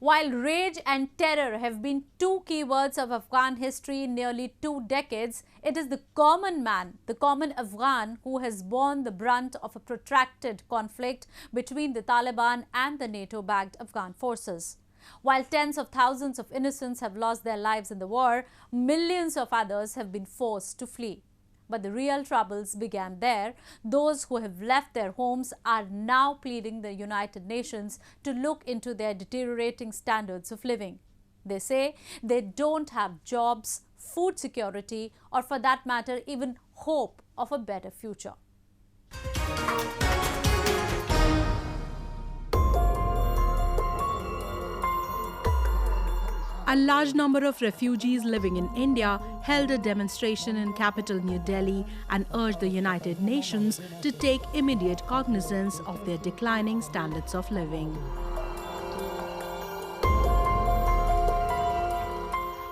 While rage and terror have been two keywords of Afghan history in nearly 2 decades, it is the common man, the common Afghan, who has borne the brunt of a protracted conflict between the Taliban and the NATO-backed Afghan forces. While tens of thousands of innocents have lost their lives in the war, millions of others have been forced to flee. But the real troubles began there. Those who have left their homes are now pleading the United Nations to look into their deteriorating standards of living. They say they don't have jobs, food security, or for that matter, even hope of a better future. A large number of refugees living in India held a demonstration in capital New Delhi and urged the United Nations to take immediate cognizance of their declining standards of living.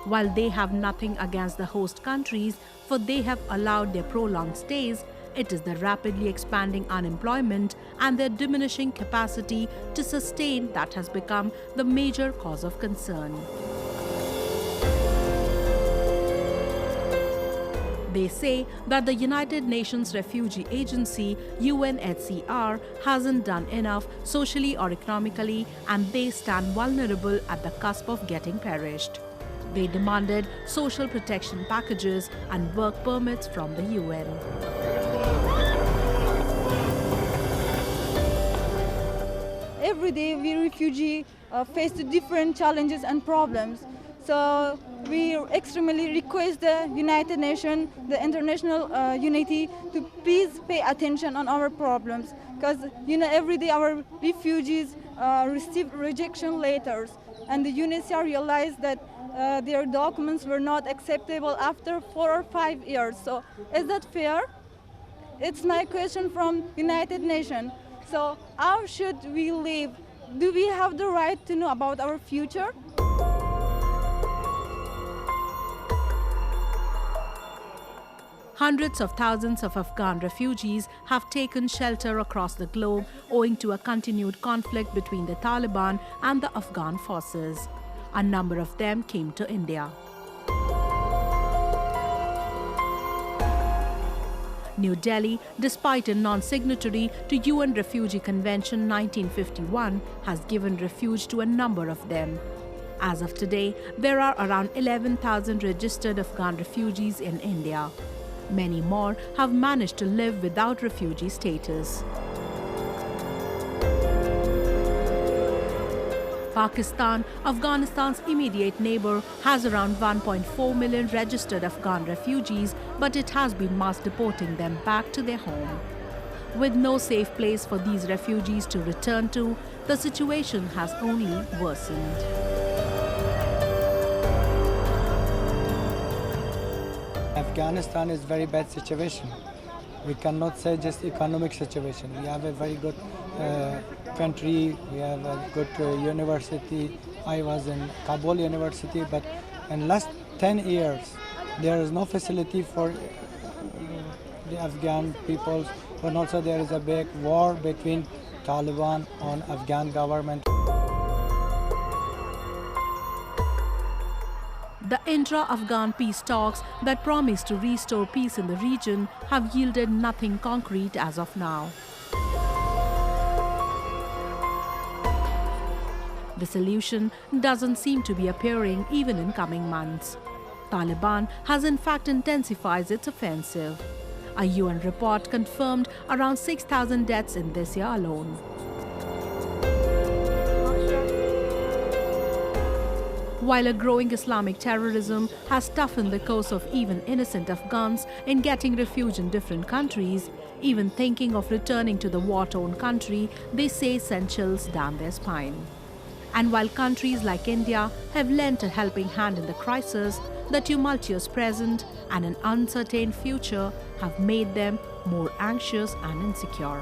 While they have nothing against the host countries, for they have allowed their prolonged stays, it is the rapidly expanding unemployment and their diminishing capacity to sustain that has become the major cause of concern. They say that the United Nations Refugee Agency, UNHCR, hasn't done enough socially or economically, and they stand vulnerable at the cusp of getting perished. They demanded social protection packages and work permits from the UN. Every day we refugees face different challenges and problems. So we extremely request the United Nations, the international unity, to please pay attention on our problems. Because every day our refugees receive rejection letters, and the UNHCR realized that their documents were not acceptable after 4 or 5 years. So is that fair? It's my question from United Nations. So how should we live? Do we have the right to know about our future? Hundreds of thousands of Afghan refugees have taken shelter across the globe owing to a continued conflict between the Taliban and the Afghan forces. A number of them came to India. New Delhi, despite a non-signatory to UN Refugee Convention 1951, has given refuge to a number of them. As of today, there are around 11,000 registered Afghan refugees in India. Many more have managed to live without refugee status. Pakistan, Afghanistan's immediate neighbor, has around 1.4 million registered Afghan refugees, but it has been mass deporting them back to their home. With no safe place for these refugees to return to, the situation has only worsened. Afghanistan is a very bad situation. We cannot say just economic situation. We have a very good country, we have a good university. I was in Kabul University, but in last 10 years, there is no facility for the Afghan peoples, but also there is a big war between Taliban and Afghan government. The intra-Afghan peace talks that promised to restore peace in the region have yielded nothing concrete as of now. The solution doesn't seem to be appearing even in coming months. Taliban has in fact intensified its offensive. A UN report confirmed around 6,000 deaths in this year alone. While a growing Islamic terrorism has toughened the course of even innocent Afghans in getting refuge in different countries, even thinking of returning to the war-torn country, they say send chills down their spine. And while countries like India have lent a helping hand in the crisis, the tumultuous present and an uncertain future have made them more anxious and insecure.